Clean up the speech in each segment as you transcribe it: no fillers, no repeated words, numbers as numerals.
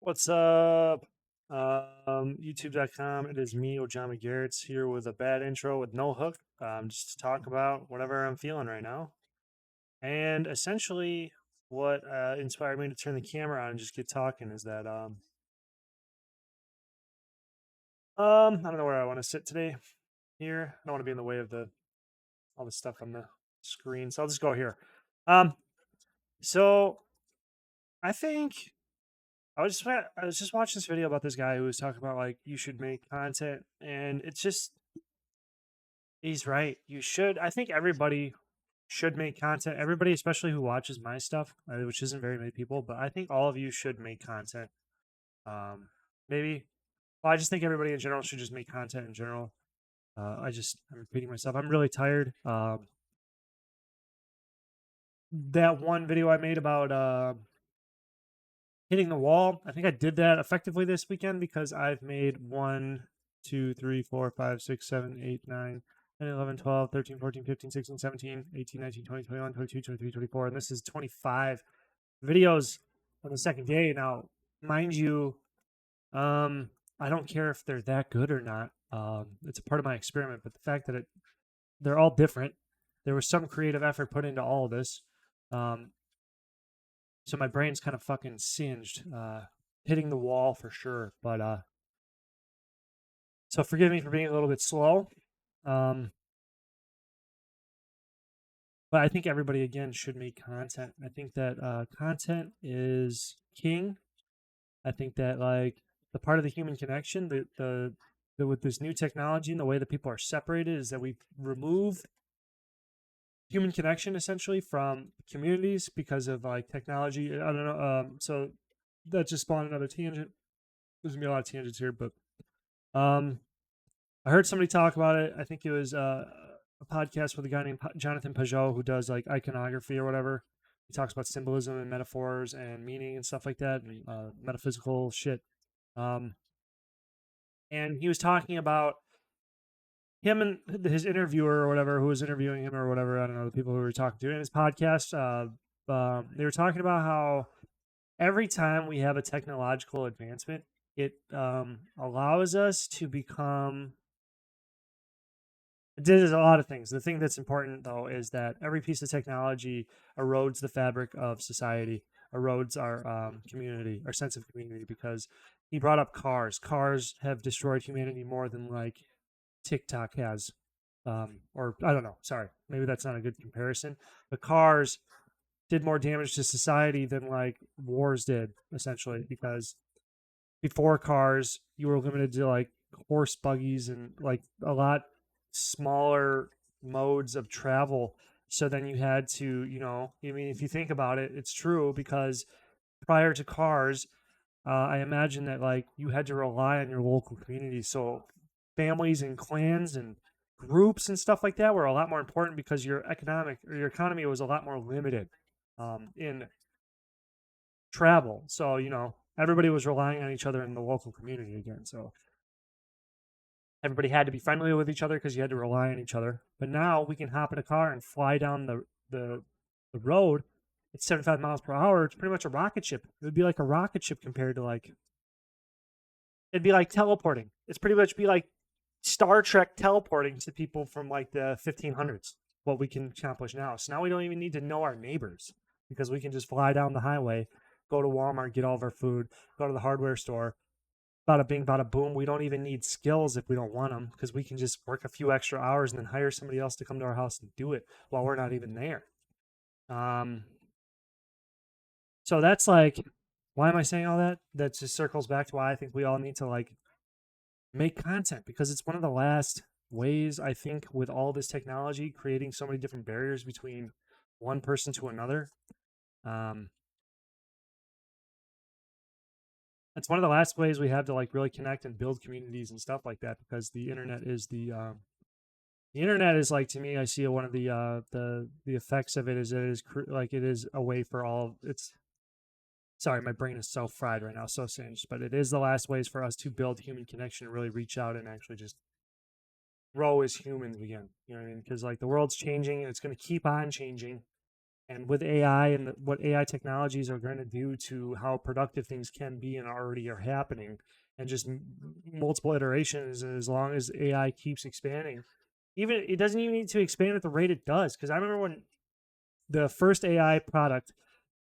What's up? YouTube.com. It is me, Ojama Garrett's here with a bad intro with no hook, just to talk about whatever I'm feeling right now. And essentially, what inspired me to turn the camera on and just get talking is that I don't know where I want to sit today. Here, I don't want to be in the way of the all the stuff on the screen, so I'll just go here. Um, so I think I was just watching this video about this guy who was talking about like you should make content, and it's just he's right. You should. I think everybody should make content. Everybody, especially who watches my stuff, which isn't very many people, but I think all of you should make content. Um, maybe. Well, I just think everybody in general should just make content in general. I'm repeating myself. I'm really tired. That one video I made about hitting the wall, I think I did that effectively this weekend because I've made 1, 2, 3, 4, 5, 6, 7, 8, 9, 10, 11, 12, 13, 14, 15, 16, 17, 18, 19, 20, 21, 22, 23, 24, and this is 25 videos on the second day. Now, mind you, I don't care if they're that good or not. It's a part of my experiment, but the fact that they're all different, there was some creative effort put into all of this. Um, so my brain's kind of fucking singed, hitting the wall for sure. But so forgive me for being a little bit slow. Um, but I think everybody again should make content. I think that content is king. I think that like the part of the human connection, the with this new technology and the way that people are separated is that we've removed human connection essentially from communities because of like technology. I don't know. So that just spawned another tangent. There's gonna be a lot of tangents here, but um, I heard somebody talk about it. I think it was a podcast with a guy named Jonathan Pajot who does like iconography or whatever. He talks about symbolism and metaphors and meaning and stuff like that, and metaphysical shit. Um, and he was talking about him and his interviewer or whatever who was interviewing him or whatever. I don't know the people who were talking to in his podcast. They were talking about how every time we have a technological advancement, it allows us to become. It does a lot of things. The thing that's important though is that every piece of technology erodes the fabric of society, erodes our community, our sense of community. Because he brought up cars. Cars have destroyed humanity more than like TikTok has. Or I don't know. Sorry, maybe that's not a good comparison. But cars did more damage to society than like wars did, essentially, because before cars, you were limited to like horse buggies and like a lot smaller modes of travel. So then you had to, I mean, if you think about it, it's true because prior to cars, I imagine that like you had to rely on your local community. So families and clans and groups and stuff like that were a lot more important because your economy was a lot more limited in travel. So everybody was relying on each other in the local community again. So everybody had to be friendly with each other because you had to rely on each other. But now we can hop in a car and fly down the road at 75 miles per hour. It's pretty much a rocket ship. It would be like a rocket ship compared to like it'd be like teleporting. It's pretty much be like Star Trek teleporting to people from like the 1500s. What we can accomplish now. So now we don't even need to know our neighbors because we can just fly down the highway, go to Walmart, get all of our food, go to the hardware store, bada bing, bada boom. We don't even need skills if we don't want them because we can just work a few extra hours and then hire somebody else to come to our house and do it while we're not even there. Um, so that's like, why am I saying all that? That just circles back to why I think we all need to like make content because it's one of the last ways I think with all this technology creating so many different barriers between one person to another. Um, it's one of the last ways we have to like really connect and build communities and stuff like that because the internet is like to me I see one of the effects of it is like it is a way for all it's sorry my brain is so fried right now so singed but it is the last ways for us to build human connection and really reach out and actually just grow as humans again, you know what I mean? Because like the world's changing and it's going to keep on changing And with AI and what AI technologies are going to do to how productive things can be and already are happening, and just multiple iterations, and as long as AI keeps expanding, even it doesn't even need to expand at the rate it does. Because I remember when the first AI product,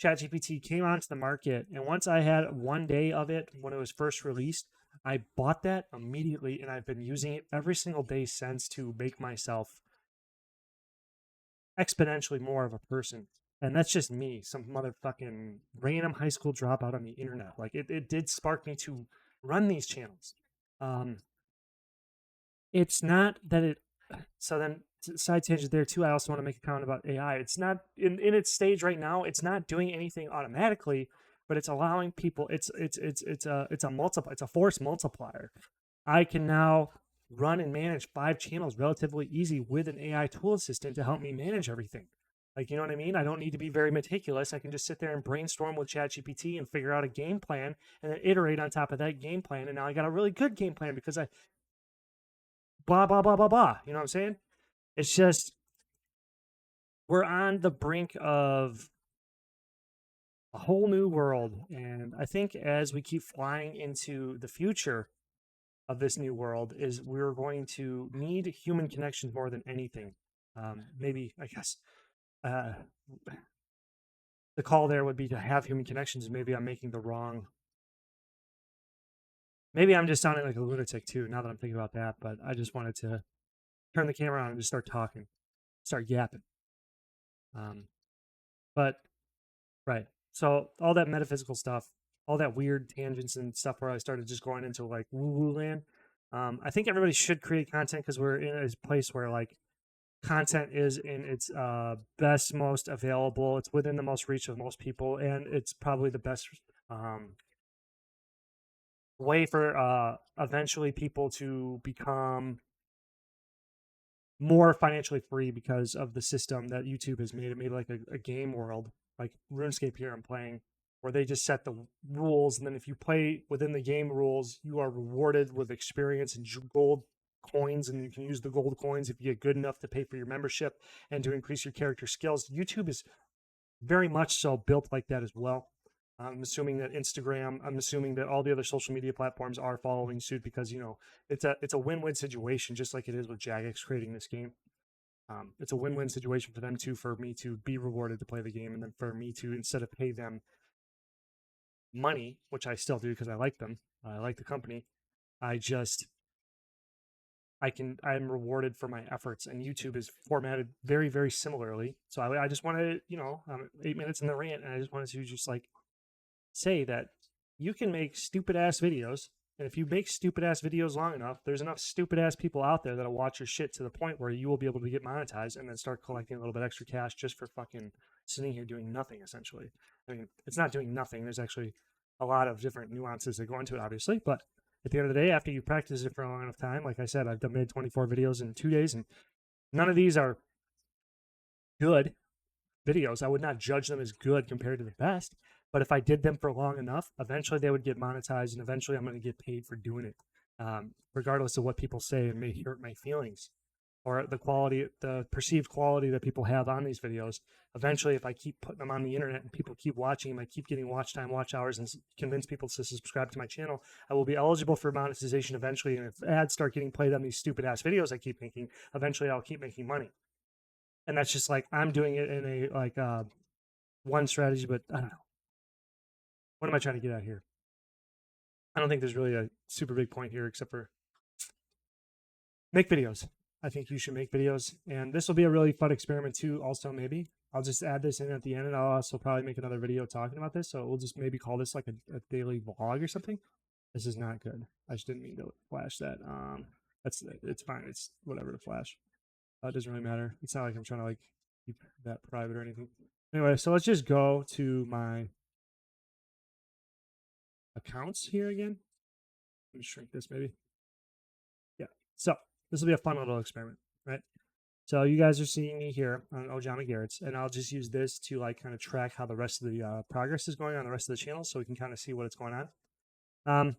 ChatGPT, came onto the market, and once I had one day of it when it was first released, I bought that immediately, and I've been using it every single day since to make myself exponentially more of a person. And that's just me, some motherfucking random high school dropout on the internet. Like it did spark me to run these channels. Um, it's not that it. So then, side tangent there too. I also want to make a comment about AI. It's not in its stage right now. It's not doing anything automatically, but it's allowing people. It's a multiple. It's a force multiplier. I can now run and manage 5 channels relatively easy with an AI tool assistant to help me manage everything. Like, you know what I mean? I don't need to be very meticulous. I can just sit there and brainstorm with ChatGPT and figure out a game plan and then iterate on top of that game plan. And now I got a really good game plan because I blah, blah, blah, blah, blah. You know what I'm saying? It's just, we're on the brink of a whole new world. And I think as we keep flying into the future of this new world, is we're going to need human connections more than anything. Maybe, I guess, uh, the call there would be to have human connections. Maybe I'm making the wrong. Maybe I'm just sounding like a lunatic too. Now that I'm thinking about that, but I just wanted to turn the camera on and just start talking, start yapping. But right, so all that metaphysical stuff, all that weird tangents and stuff, where I started just going into like woo woo land. I think everybody should create content because we're in a place where like content is in its best, most available. It's within the most reach of most people, and it's probably the best way for eventually people to become more financially free because of the system that YouTube has made. It made like a game world, like RuneScape here I'm playing, where they just set the rules, and then if you play within the game rules, you are rewarded with experience and gold coins, and you can use the gold coins if you get good enough to pay for your membership and to increase your character skills. YouTube is very much so built like that as well. I'm assuming that Instagram, I'm assuming that all the other social media platforms are following suit, because you know it's a win-win situation, just like it is with Jagex creating this game. It's a win-win situation for them too, for me to be rewarded to play the game, and then for me to, instead of pay them money, which I still do because I like them, I like the company, I just I'm rewarded for my efforts, and YouTube is formatted very, very similarly. So I just wanted, 8 minutes in the rant, and I just wanted to just like say that you can make stupid ass videos. And if you make stupid ass videos long enough, there's enough stupid ass people out there that'll watch your shit to the point where you will be able to get monetized and then start collecting a little bit extra cash just for fucking sitting here doing nothing, essentially. I mean, it's not doing nothing. There's actually a lot of different nuances that go into it, obviously. But at the end of the day, after you practice it for a long enough time, like I said, I've made 24 videos in 2 days, and none of these are good videos. I would not judge them as good compared to the best, but if I did them for long enough, eventually they would get monetized, and eventually I'm going to get paid for doing it, regardless of what people say. It may hurt my feelings or the quality, the perceived quality that people have on these videos. Eventually, if I keep putting them on the internet and people keep watching them, I keep getting watch time, watch hours, and convince people to subscribe to my channel, I will be eligible for monetization eventually. And if ads start getting played on these stupid ass videos I keep making, eventually I'll keep making money. And that's just like, I'm doing it in a like one strategy, but I don't know. What am I trying to get at here? I don't think there's really a super big point here, except for make videos. I think you should make videos, and this will be a really fun experiment too. Also, maybe I'll just add this in at the end, and I'll also probably make another video talking about this. So we'll just maybe call this like a daily vlog or something. This is not good. I just didn't mean to flash that. It's fine. It's whatever to flash. It doesn't really matter. It's not like I'm trying to like keep that private or anything. Anyway, so let's just go to my accounts here again. Let me shrink this maybe. Yeah. So this will be a fun little experiment, right? So you guys are seeing me here on Ojama Garrett's, and I'll just use this to like kind of track how the rest of the progress is going on the rest of the channel, so we can kind of see what's going on.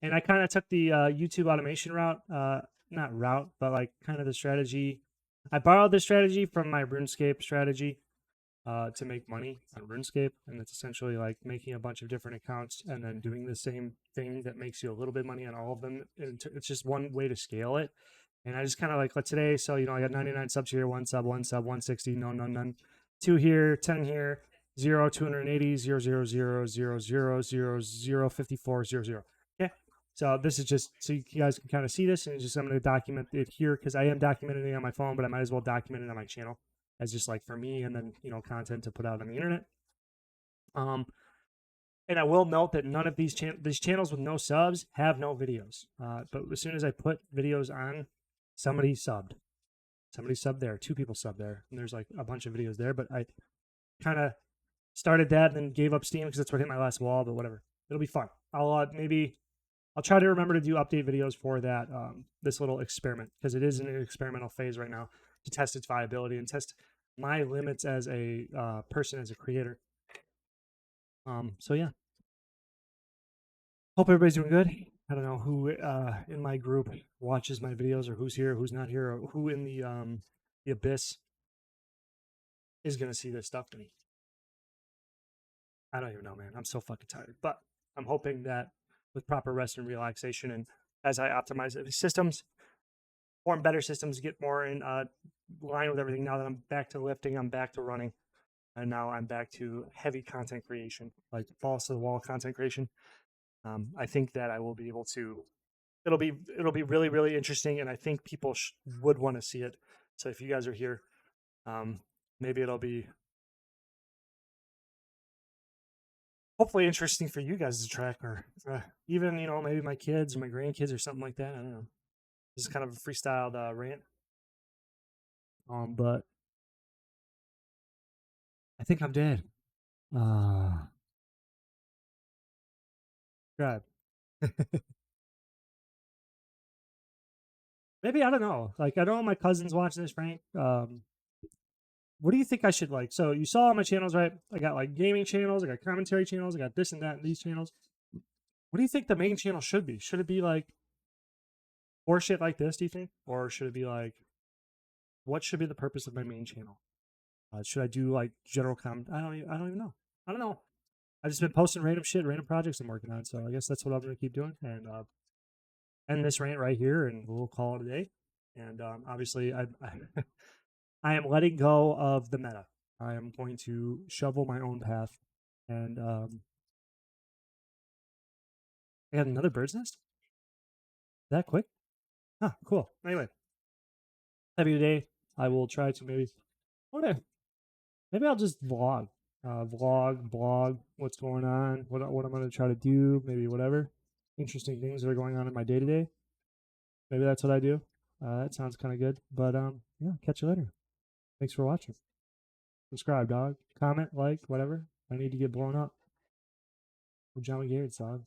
And I kind of took the YouTube automation route, not route, but like kind of the strategy. I borrowed this strategy from my RuneScape strategy. to make money on RuneScape, and it's essentially like making a bunch of different accounts and then doing the same thing that makes you a little bit of money on all of them. It's just one way to scale it. And I just kind of like today. So I got 99 subs here, one sub, 160, no, none, 2 here, 10 here, 0, 280, 0, 0, 0, 0, 0, 0, 0, 54, 0, 0. Okay. So this is just so you guys can kind of see this, and just I'm going to document it here because I am documenting it on my phone, but I might as well document it on my channel as just like for me, and then content to put out on the internet. And I will note that none of these channels with no subs have no videos. But as soon as I put videos on, somebody subbed. Somebody subbed there. 2 people subbed there, and there's like a bunch of videos there. But I kind of started that and then gave up Steam because that's what hit my last wall. But whatever, it'll be fun. I'll try to remember to do update videos for that this little experiment, because it is in an experimental phase right now to test its viability and test my limits as a person, as a creator. So yeah, hope everybody's doing good. I don't know who in my group watches my videos, or who's here, who's not here, or who in the abyss is gonna see this stuff to me. I don't even know, man. I'm so fucking tired. But I'm hoping that with proper rest and relaxation, and as I optimize the systems, form better systems, get more in line with everything. Now that I'm back to lifting, I'm back to running, and now I'm back to heavy content creation, like balls to the wall content creation. I think that I will be able to. It'll be really, really interesting, and I think people would want to see it. So if you guys are here, maybe it'll be hopefully interesting for you guys to track, or even maybe my kids or my grandkids or something like that. I don't know. This is kind of a freestyled rant, but I think I'm dead. God. Maybe, I don't know. Like, I know my cousin's watching this, Frank. What do you think I should like? So you saw on my channels, right? I got like gaming channels, I got commentary channels, I got this and that and these channels. What do you think the main channel should be? Should it be like more shit like this, do you think? Or should it be like, what should be the purpose of my main channel? Should I do like general comment? I don't even know. I don't know. I've just been posting random shit, random projects I'm working on. So I guess that's what I'm going to keep doing. And end this rant right here, and we'll call it a day. And obviously, I am letting go of the meta. I am going to shovel my own path. And I got another bird's nest? That quick? Huh, cool. Anyway, have a good day. I will try to maybe I'll just vlog. Blog what's going on, what I'm going to try to do, maybe whatever. Interesting things that are going on in my day to day. Maybe that's what I do. That sounds kind of good. But yeah, catch you later. Thanks for watching. Subscribe, dog. Comment, like, whatever. I need to get blown up. John McGarrett's dog.